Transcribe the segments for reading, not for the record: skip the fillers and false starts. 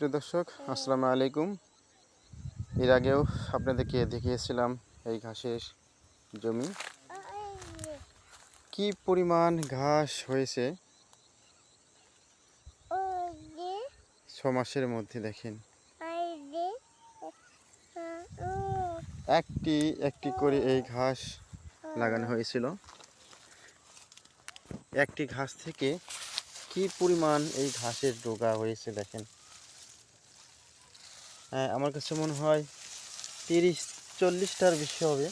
প্রিয় দর্শক, আসসালামু আলাইকুম। এর আগেও আপনাদেরকে দেখিয়েছিলাম এই ঘাসের জমি, কি পরিমাণ ঘাস হয়েছে 6 মাসের মধ্যে। দেখেন, একটি একটি করে এই ঘাস লাগানো হয়েছিল। একটি ঘাস থেকে কি পরিমাণ এই ঘাসের ডগা হয়েছে দেখেন। আমার কাছে মনে হয় 30-40টার বেশি হবে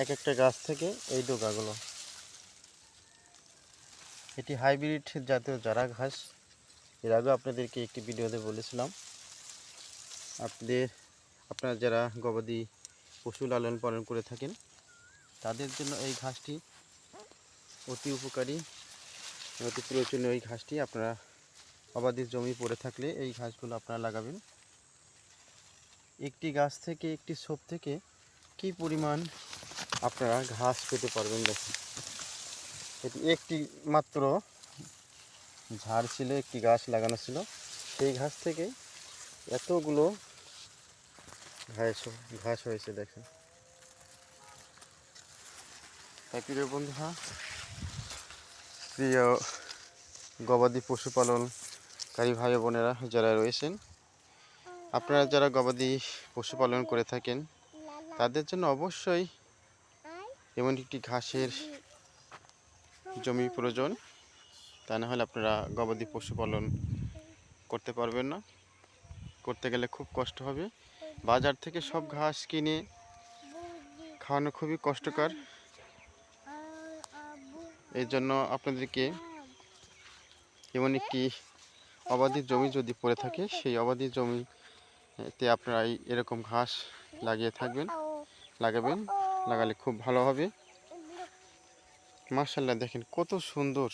এক একটা গাছ থেকে এই ডগাগুলো। এটি হাইব্রিড জাতীয় জারা ঘাস। এর আগে আপনাদেরকে একটি ভিডিওতে বলেছিলাম। আপনারা যারা গবাদি পশু লালন পালন করে থাকেন তাদের জন্য এই ঘাসটি অতি উপকারী, অতি প্রয়োজনীয়। এই ঘাসটি আপনারা গবাদি জমি পড়ে থাকলে এই ঘাসগুলো আপনারা লাগাবেন। একটি গাছ থেকে, একটি ছোপ থেকে কি পরিমাণ আপনারা ঘাস পেতে পারবেন দেখুন। এটি একটি মাত্র ঝাড় ছিল, একটি গাছ লাগানো ছিল, সেই ঘাস থেকে এতগুলো ঘাস হয়েছে দেখেন। তাই প্রিয় বন্ধুরা, প্রিয় গবাদি পশুপালনকারী ভাই বোনেরা যারা রয়েছেন, আপনারা যারা গবাদি পশুপালন করে থাকেন তাদের জন্য অবশ্যই এমন একটি ঘাসের জমি প্রয়োজন। তা না হলে আপনারা গবাদি পশুপালন করতে পারবেন না। করতে গেলে খুব কষ্ট হবে। বাজার থেকে সব ঘাস কিনে খাওয়ানো খুবই কষ্টকর। এই জন্য আপনাদেরকে এমন একটি অবাধি জমি যদি পড়ে থাকে, সেই অবাধি জমিতে আপনারা এরকম ঘাস লাগাবেন। লাগালে খুব ভালো হবে। মাশাআল্লাহ, দেখেন কত সুন্দর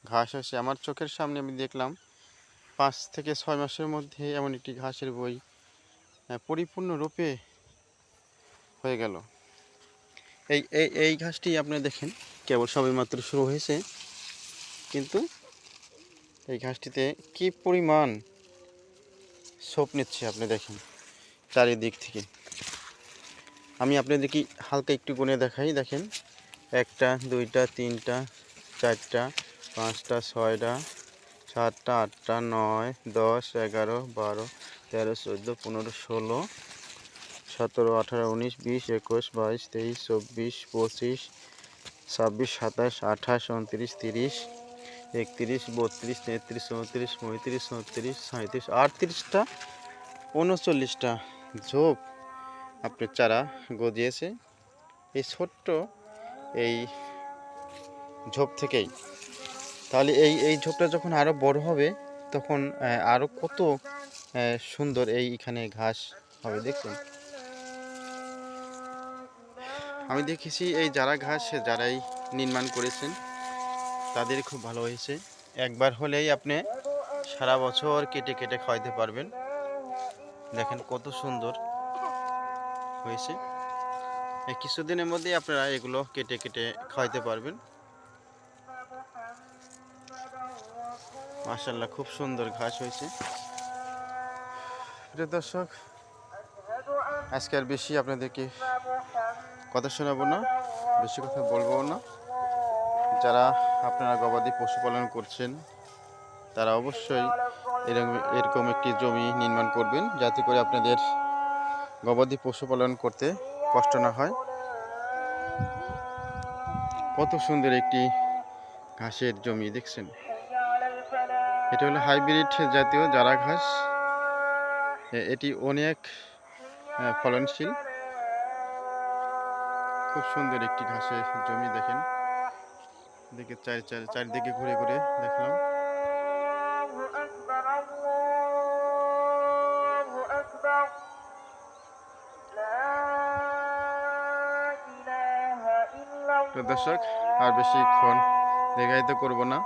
ঘাস হয়েছে। আমার চোখের সামনে আমি দেখলাম 5 থেকে 6 মাসের মধ্যে এমন একটি ঘাসের বই পরিপূর্ণরূপে হয়ে গেল। এই ঘাসটি আপনারা দেখেন কেবল সবেমাত্র শুরু হয়েছে, কিন্তু এই ঘাসটিতে কি পরিমাণ ছোপ নিচ্ছে আপনি দেখেন চারিদিক থেকে। আমি আপনাদেরকে হালকা একটু গুনে দেখাই। দেখেন, 1টা 2টা 3টা 4টা 5টা 6টা 7টা 8টা 9 10 11 12 13 14 15 16 17 18 19 20 21 22 23 24 25 26 27 28 29 30 31 32 33 34 35 36 37 38টা 39টা ঝোপ আপনার চারা গজিয়েছে এই ছোট্ট এই ঝোপ থেকেই। তাহলে এই ঝোপটা যখন আরও বড় হবে তখন আরও কত সুন্দর এইখানে ঘাস হবে দেখুন। আমি দেখেছি এই যারা ঘাস যারাই নির্মাণ করেছেন তাদের খুব ভালো হয়েছে। একবার হলেই আপনি সারা বছর কেটে কেটে খাওয়াতে পারবেন। দেখেন কত সুন্দর হয়েছে। এই কিছুদিনের মধ্যেই আপনারা এগুলো কেটে কেটে খাওয়াতে পারবেন। মাশাআল্লাহ, খুব সুন্দর ঘাস হয়েছে। প্রিয় দর্শক, আজকে আর বেশি আপনাদেরকে কথা শোনাবো না, বেশি কথা বলবো না। যারা আপনারা গবাদি পশুপালন করছেন তারা অবশ্যই এরকম একটি জমি নির্মাণ করবেন, যাতে করে আপনাদের গবাদি পশুপালন করতে কষ্ট না হয়। কত সুন্দর একটি ঘাসের জমি দেখছেন। এটা হলো হাইব্রিড জাতীয় জারা ঘাস। এটি অনেক ফলনশীল। খুব সুন্দর একটি ঘাসের জমি দেখেন। দেখে চারিদিকে ঘুরে ঘুরে দেখলাম। তো দর্শক, আর বেশিক্ষণ দীর্ঘায়িত করব না।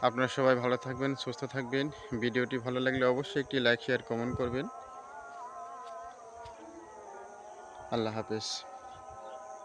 আপনারা সবাই ভালো থাকবেন, সুস্থ থাকবেন। ভিডিওটি ভালো লাগলে অবশ্যই একটি লাইক, শেয়ার, কমেন্ট করবেন। আল্লাহ হাফেজ।